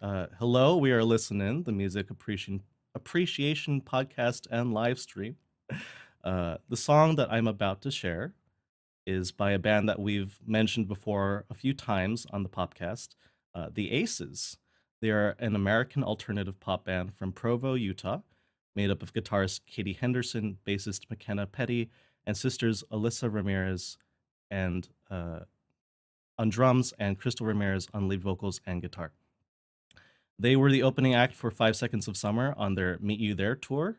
Hello, we are listening, the Music Appreciation Podcast and live stream. The song that I'm about to share is by a band that we've mentioned before a few times on the podcast, the Aces. They are an American alternative pop band from Provo, Utah, made up of guitarist Katie Henderson, bassist McKenna Petty, and sisters Alyssa Ramirez and on drums and Crystal Ramirez on lead vocals and guitar. They were the opening act for 5 Seconds of Summer on their Meet You There tour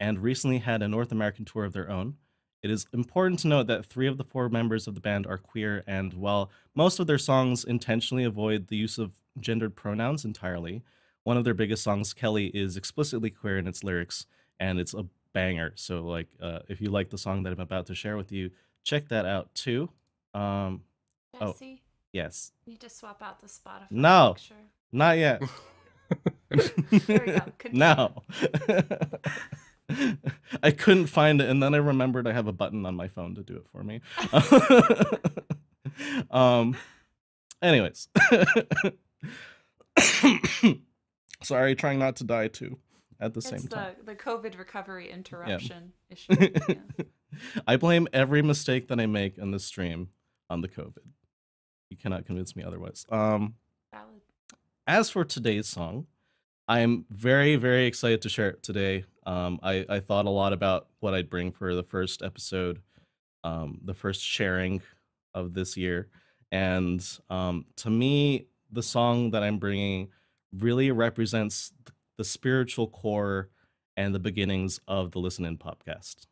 and recently had a North American tour of their own. It is important to note that 3 of the 4 members of the band are queer, and while most of their songs intentionally avoid the use of gendered pronouns entirely, one of their biggest songs, Kelly, is explicitly queer in its lyrics, and it's a banger. So, if you like the song that I'm about to share with you, check that out too. Jesse, yes. need to swap out the Spotify No, picture. not yet. There we go. Continue. No. I couldn't find it, and then I remembered I have a button on my phone to do it for me. Anyways. Sorry, trying not to die too at the same time. It's the COVID recovery interruption issue. Yeah. I blame every mistake that I make in this stream on the COVID. You cannot convince me otherwise. Valid. As for today's song, I'm very, very excited to share it today. I thought a lot about what I'd bring for the first episode, the first sharing of this year. And to me, the song that I'm bringing really represents the spiritual core and the beginnings of the Listen In podcast.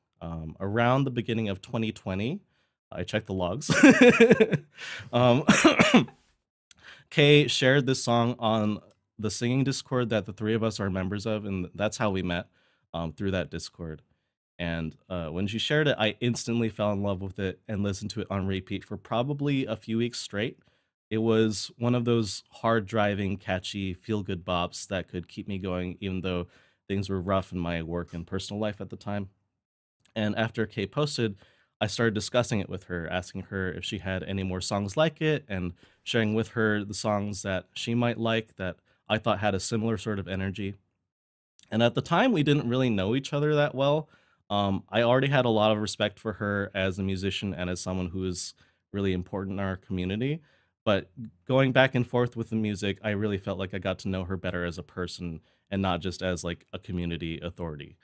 Around the beginning of 2020, I checked the logs. Kay shared this song on the singing Discord that the 3 of us are members of, and that's how we met, through that Discord. And when she shared it, I instantly fell in love with it and listened to it on repeat for probably a few weeks straight. It was one of those hard-driving, catchy, feel-good bops that could keep me going, even though things were rough in my work and personal life at the time. And after Kay posted, I started discussing it with her, asking her if she had any more songs like it, and sharing with her the songs that she might like that I thought had a similar sort of energy. And at the time, we didn't really know each other that well. I already had a lot of respect for her as a musician and as someone who is really important in our community. But going back and forth with the music, I really felt like I got to know her better as a person and not just as like a community authority.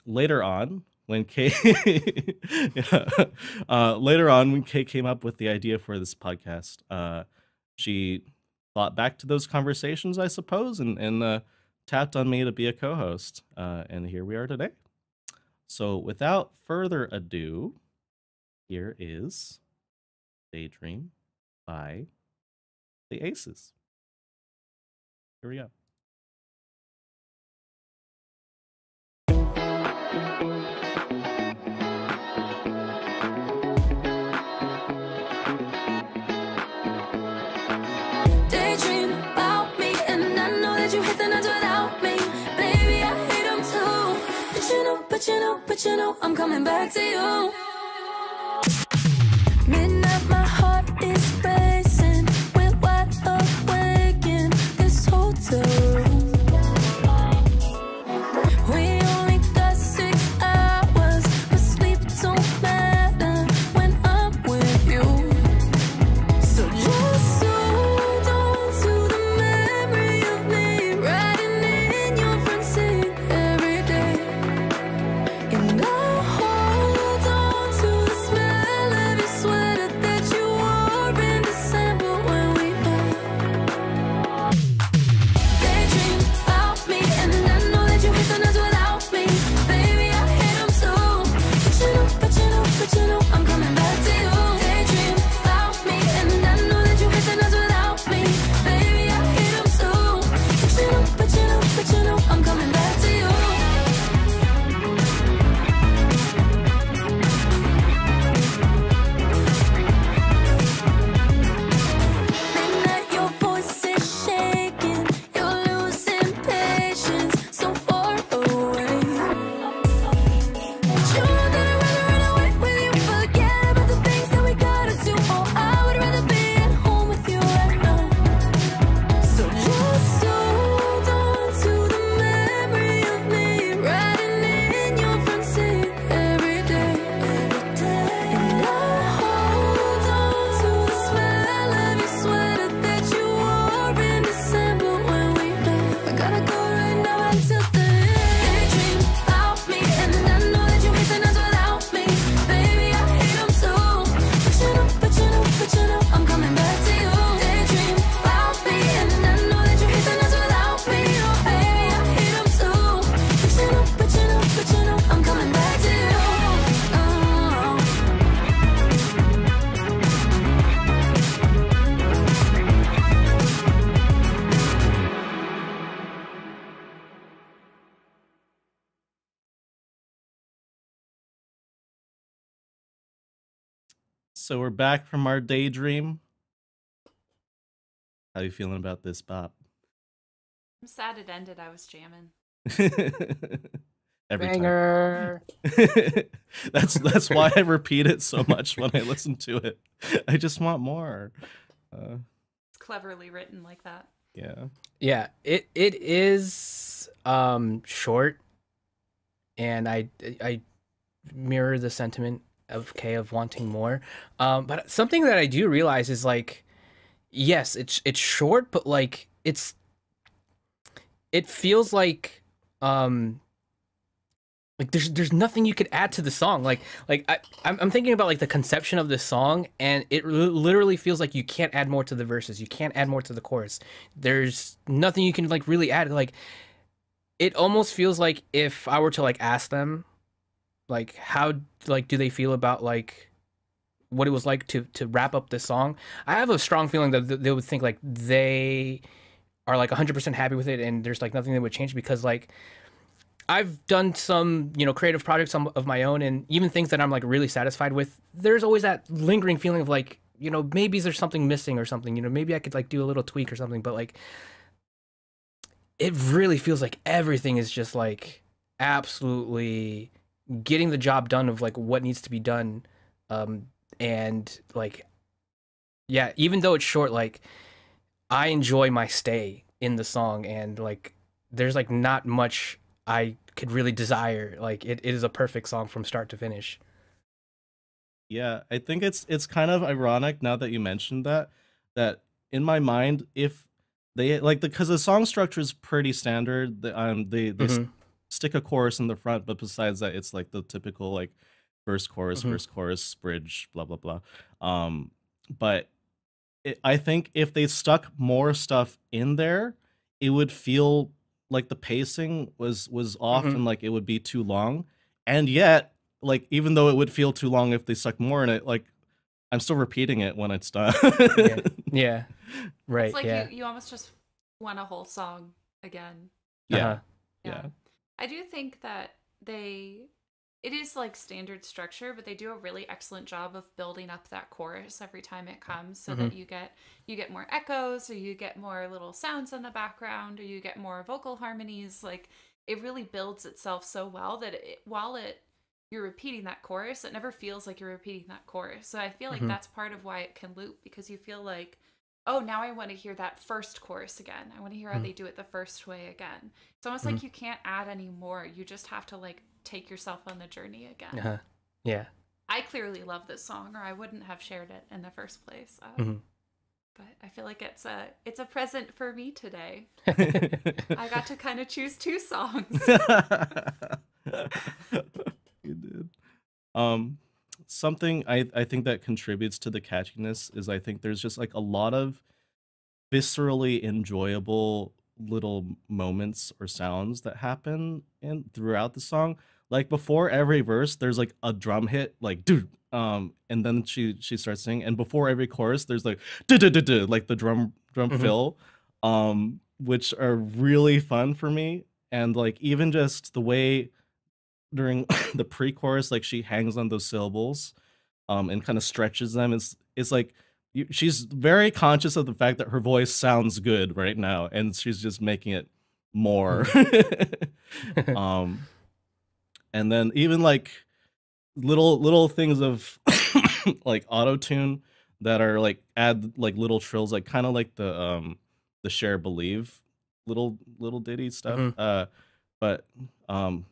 Later on, when Kay came up with the idea for this podcast, she thought back to those conversations, I suppose, and tapped on me to be a co-host. And here we are today. So without further ado, here is Daydream by the Aces. Here we go. Daydream about me, and I know that you hit the nuts without me. Baby, I hate them too. But you know, I'm coming back to you. Midnight, my heart is racing. We're wide awake in this hotel room. We only got 6 hours, but sleep don't matter when I'm with you. So just hold on to the memory of me riding in your front seat every day. And I'll hold on So we're back from our daydream. How you feeling about this, Bob? I'm sad it ended. I was jamming. Every time. Banger. That's why I repeat it so much when I listen to it. I just want more. It's cleverly written like that. Yeah. Yeah, it is short, and I mirror the sentiment of Kay of wanting more. But something that I do realize is like, yes, it's short, but like it feels like there's nothing you could add to the song. I'm thinking about like the conception of this song, and it literally feels like you can't add more to the verses. You can't add more to the chorus. There's nothing you can like really add. Like it almost feels like if I were to like ask them, like how like do they feel about like what it was like to wrap up this song. I have a strong feeling that they would think like they are like 100% happy with it, and there's like nothing that would change because like I've done some, creative projects of my own, and even things that I'm like really satisfied with. There's always that lingering feeling of like, maybe there's something missing or something. Maybe I could like do a little tweak or something. But like, it really feels like everything is just like absolutely getting the job done of like what needs to be done, and like, yeah, even though it's short, like I enjoy my stay in the song, and like, there's like not much I could really desire. Like it is a perfect song from start to finish. Yeah, I think it's kind of ironic now that you mentioned that in my mind, if they like because the song structure is pretty standard. They Mhm. stick a chorus in the front, but besides that, it's like the typical like Mhm. verse chorus bridge, blah blah blah. But I think if they stuck more stuff in there, it would feel like the pacing was off Mhm. and like it would be too long. And yet, like even though it would feel too long if they stuck more in it, like I'm still repeating it when it's done. Yeah. Yeah. It's Right. like Yeah. you almost just want a whole song again. Yeah. Uh-huh. Yeah. Yeah. I do think that it is like standard structure, but they do a really excellent job of building up that chorus every time it comes so that Mhm. you get more echoes, or you get more little sounds in the background, or you get more vocal harmonies. Like it really builds itself so well that while you're repeating that chorus, it never feels like you're repeating that chorus. So I feel like Mhm. that's part of why it can loop, because you feel like, oh, now I want to hear that first chorus again. I want to hear how Mhm. they do it the first way again. It's almost Mhm. like you can't add any more. You just have to like take yourself on the journey again. Uh-huh. Yeah. I clearly love this song, or I wouldn't have shared it in the first place. Mhm. But I feel like it's a present for me today. I got to kind of choose two songs. You did. Um, Something I think that contributes to the catchiness is I think there's just like a lot of viscerally enjoyable little moments or sounds that happen in throughout the song. Like before every verse, there's like a drum hit, like dude, and then she starts singing, and before every chorus, there's like duh, like the drum Mhm. fill, which are really fun for me. And like even just the way during the pre-chorus, like she hangs on those syllables, and kind of stretches them. It's like she's very conscious of the fact that her voice sounds good right now, and she's just making it more. Mhm. um, and then even like little things of like auto tune that are like add like little trills, like kind of like the Share Believe little ditty stuff. Mhm. But um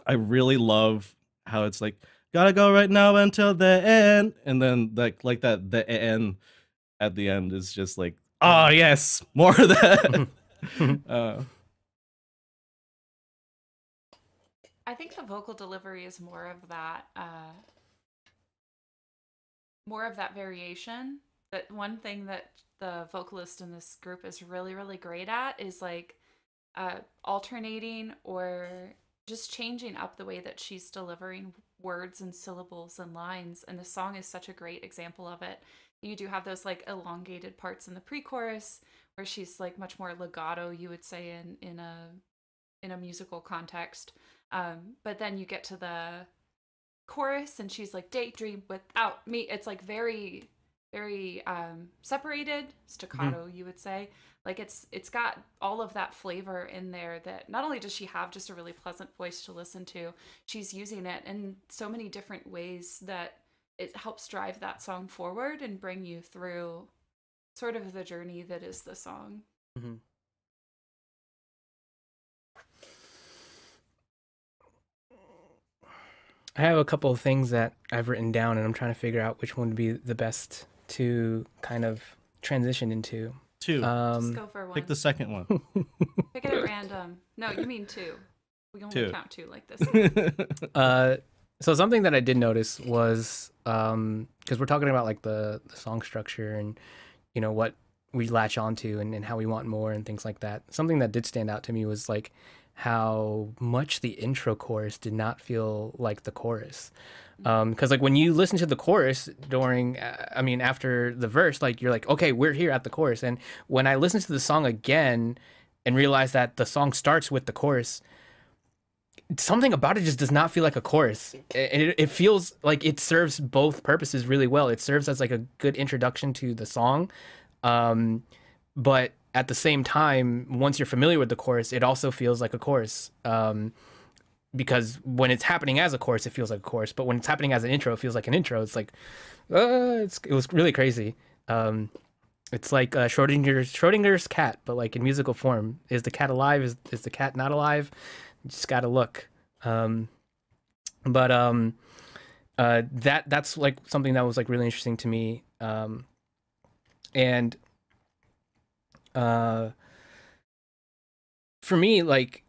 I really love how it's like gotta go right now until the end, and then like that the end at the end is just like ah yes, more of that. Mhm. Mhm. uh, I think the vocal delivery is more of that variation. That one thing that the vocalist in this group is really, really great at is like alternating or just changing up the way that she's delivering words and syllables and lines. And the song is such a great example of it. You do have those like elongated parts in the pre-chorus where she's like much more legato, you would say in a musical context. But then you get to the chorus and she's like daydream without me. It's like very very separated staccato, you would say. Like it's got all of that flavor in there that not only does she have just a really pleasant voice to listen to, she's using it in so many different ways that it helps drive that song forward and bring you through sort of the journey that is the song. Mm-hmm. I have a couple of things that I've written down, and I'm trying to figure out which one would be the best to kind of transition into. Two. Just go for one. Pick the second one. Pick it at random. No, you mean two. We can only Two. count two like this. So something that I did notice was because we're talking about like the song structure and you know what we latch onto and how we want more and things like that. Something that did stand out to me was like how much the intro chorus did not feel like the chorus. Because like when you listen to the chorus during, after the verse, like you're like, okay, we're here at the chorus. And when I listened to the song again and realized that the song starts with the chorus, something about it just does not feel like a chorus. It feels like it serves both purposes really well. It serves as like a good introduction to the song. But at the same time, once you're familiar with the chorus, it also feels like a chorus. Because when it's happening as a chorus, it feels like a chorus. But when it's happening as an intro, it feels like an intro. It's like, it was really crazy. It's like Schrodinger's cat, but like in musical form. Is the cat alive? Is the cat not alive? You just gotta look. That's like something that was like really interesting to me. For me, like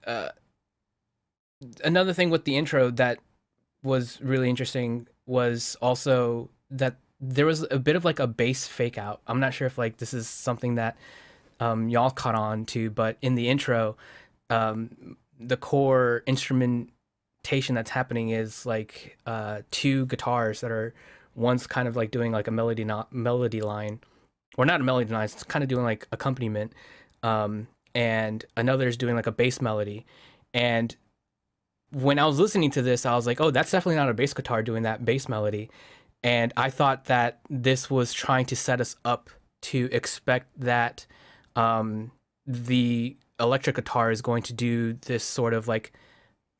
another thing with the intro that was really interesting was also that there was a bit of like a bass fake out. I'm not sure if like this is something that y'all caught on to, but in the intro, the core instrumentation that's happening is like two guitars that are one's kind of like doing like a melody line, or not a melody line, it's kind of doing like accompaniment, and another is doing like a bass melody. And when I was listening to this, I was like, oh, that's definitely not a bass guitar doing that bass melody. And I thought that this was trying to set us up to expect that the electric guitar is going to do this sort of like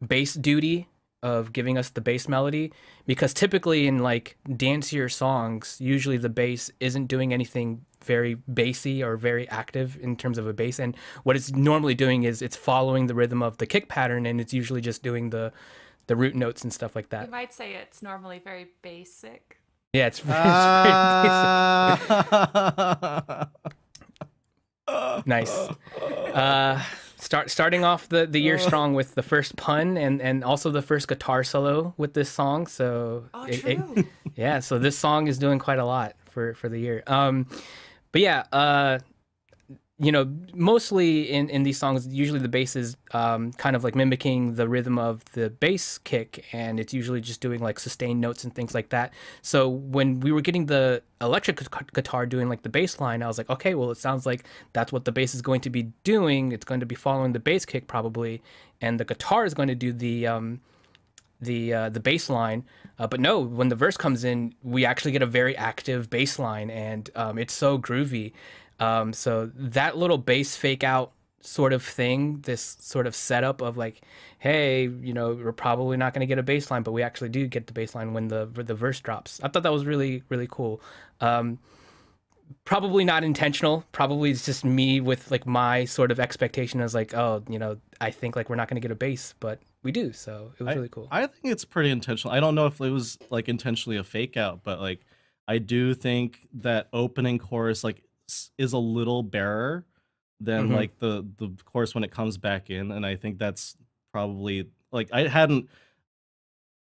bass duty of giving us the bass melody, because typically in like dancier songs, usually the bass isn't doing anything very bassy or very active in terms of a bass, and what it's normally doing is it's following the rhythm of the kick pattern, and it's usually just doing the root notes and stuff like that. You might say it's normally very basic. Yeah, it's pretty basic. Nice. Starting off the year strong with the first pun and also the first guitar solo with this song. So true. Yeah, so this song is doing quite a lot for the year. But yeah, you know, mostly in these songs, usually the bass is kind of like mimicking the rhythm of the bass kick, and it's usually just doing like sustained notes and things like that. So when we were getting the electric guitar doing like the bass line, I was like, okay, well, it sounds like that's what the bass is going to be doing. It's going to be following the bass kick probably, and the guitar is going to do the bass line. But no, when the verse comes in, we actually get a very active bass line, and it's so groovy. So that little bass fake out sort of thing, this sort of setup of like, hey, you know, we're probably not going to get a bass line, but we actually do get the bass line when the verse drops. I thought that was really, really cool. Probably not intentional. Probably it's just me with like my sort of expectation as like, oh, you know, I think like we're not going to get a bass, but we do. So it was really cool. I think it's pretty intentional. I don't know if it was like intentionally a fake out, but like I do think that opening chorus like is a little barer than like the chorus when it comes back in, and I think that's probably like I hadn't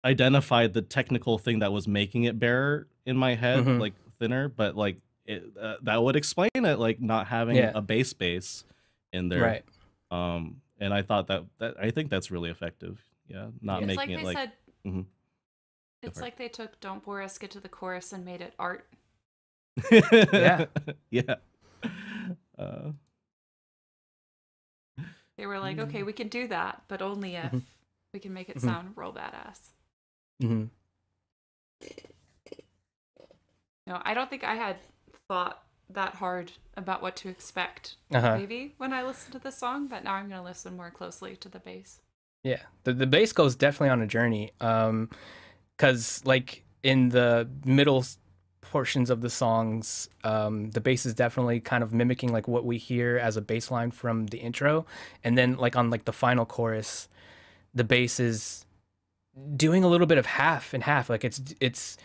identified the technical thing that was making it barer in my head, like thinner, but like it, that would explain it, like not having a bass in there, right? And I thought that I think that's really effective. Yeah, not It's making like it they like. said. It's like they took "Don't Bore Us, Get to the Chorus" and made it art. Yeah. Yeah. They were like, okay, we can do that, but only if we can make it sound real badass. No, I don't think I had thought that hard about what to expect. Uh-huh. Maybe when I listened to this song, but now I'm gonna listen more closely to the bass. Yeah, the bass goes definitely on a journey. Because like in the middle portions of the songs, the bass is definitely kind of mimicking like what we hear as a bass line from the intro, and then like on like the final chorus, the bass is doing a little bit of half and half. Like it's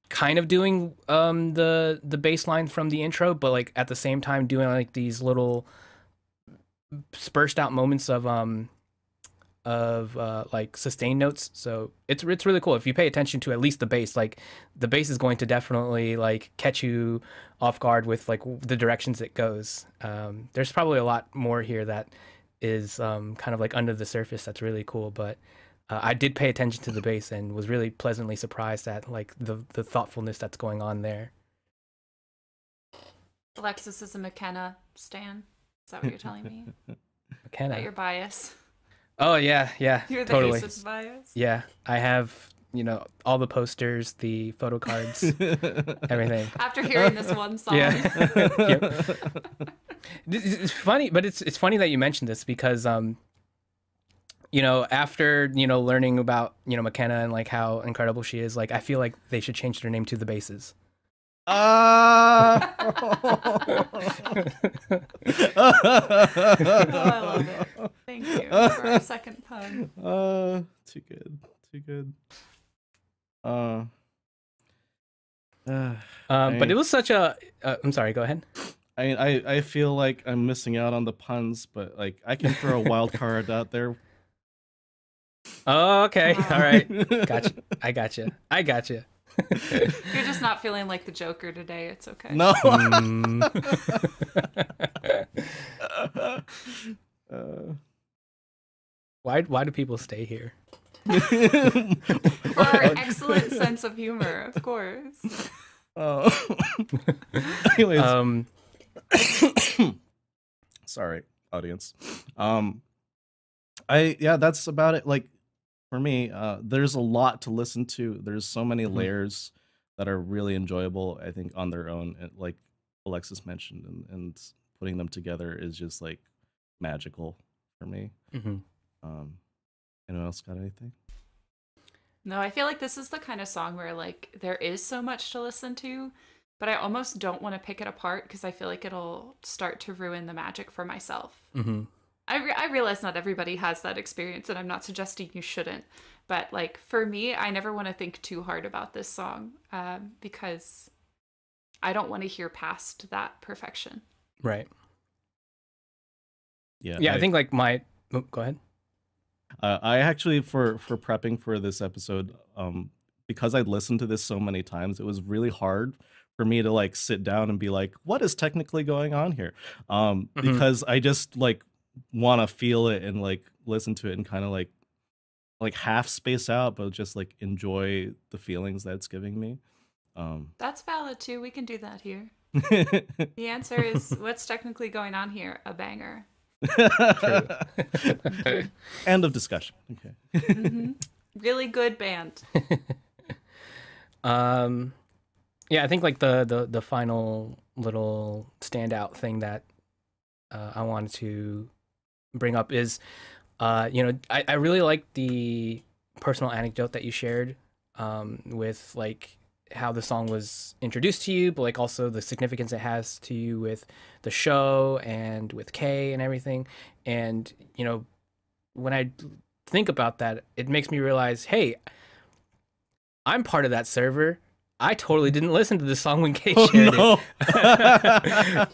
kind of doing the bass line from the intro, but like at the same time doing like these little spursed out moments of like sustained notes. So it's really cool if you pay attention to at least the bass. Like the bass is going to definitely like catch you off guard with like the directions it goes. There's probably a lot more here that is kind of like under the surface that's really cool, but I did pay attention to the bass and was really pleasantly surprised at like the thoughtfulness that's going on there. Alexis is a McKenna stan. Is that what you're telling me? McKenna. That your bias. Oh yeah, You're the totally. Aces bias. Yeah, I have, you know, all the posters, the photo cards, everything. After hearing this one song. Yeah. Yep. It's funny, but it's funny that you mentioned this because you know, after, you know, learning about, you know, McKenna and like how incredible she is, like I feel like they should change their name to the Bases. Oh, I love it. Thank you for our second pun. Too good. Too good. But it was such a I'm sorry, go ahead. I feel like I'm missing out on the puns, but like I can throw a wild card out there. Oh, okay. All right. Gotcha. I gotcha. You're just not feeling like the Joker today. It's okay. No. Why do people stay here? For our excellent sense of humor, of course. Anyways, sorry, audience. That's about it. Like for me, there's a lot to listen to. There's so many layers that are really enjoyable, I think, on their own. And like Alexis mentioned, and putting them together is just like magical for me. Anyone else got anything? No, I feel like this is the kind of song where like there is so much to listen to, but I almost don't want to pick it apart because I feel like it'll start to ruin the magic for myself. I realize not everybody has that experience, and I'm not suggesting you shouldn't. But like for me, I never want to think too hard about this song because I don't want to hear past that perfection. Right. Yeah. I think like my go ahead. I actually for prepping for this episode, because I listened to this so many times, it was really hard for me to like sit down and be like, what is technically going on here? Because I just like want to feel it and like listen to it and kind of like half space out, but just like enjoy the feelings that it's giving me. That's valid too. We can do that here. The answer is what's technically going on here? A banger. End of discussion. Okay. Really good band. Yeah, I think like the final little standout thing that I wanted to bring up is you know, I really like the personal anecdote that you shared with like how the song was introduced to you, but like also the significance it has to you with the show and with Kay and everything. And, you know, when I think about that, it makes me realize, hey, I'm part of that server. I totally didn't listen to this song when Kay shared it.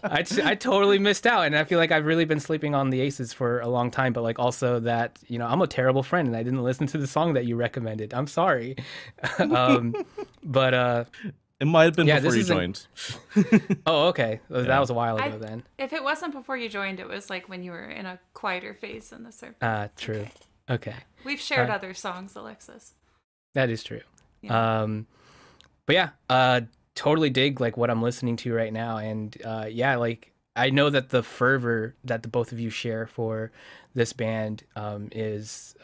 I totally missed out, and I feel like I've really been sleeping on the Aces for a long time. But like also that, you know, I'm a terrible friend and I didn't listen to the song that you recommended. I'm sorry. But it might have been before you joined. Oh, okay. That was a while ago then. If it wasn't before you joined, it was like when you were in a quieter phase in the server. True. Okay. We've shared other songs, Alexis. That is true. Yeah. But yeah, totally dig like what I'm listening to right now, and yeah, like I know that the fervor that the both of you share for this band is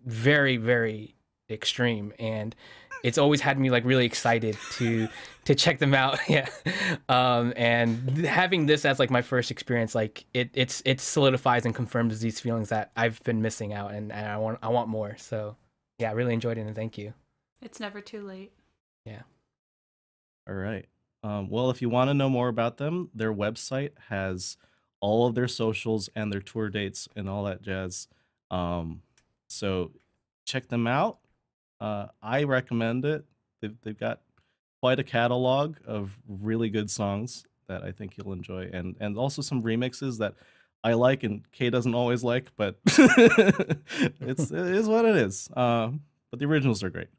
very, very extreme, and it's always had me like really excited to check them out. Yeah. And having this as like my first experience, like it solidifies and confirms these feelings that I've been missing out, and I want more. So yeah, I really enjoyed it, and thank you. It's never too late. Yeah. All right. Well, if you want to know more about them, their website has all of their socials and their tour dates and all that jazz. So check them out. I recommend it. They've got quite a catalog of really good songs that I think you'll enjoy, and also some remixes that I like and Kay doesn't always like, but it is what it is. But the originals are great.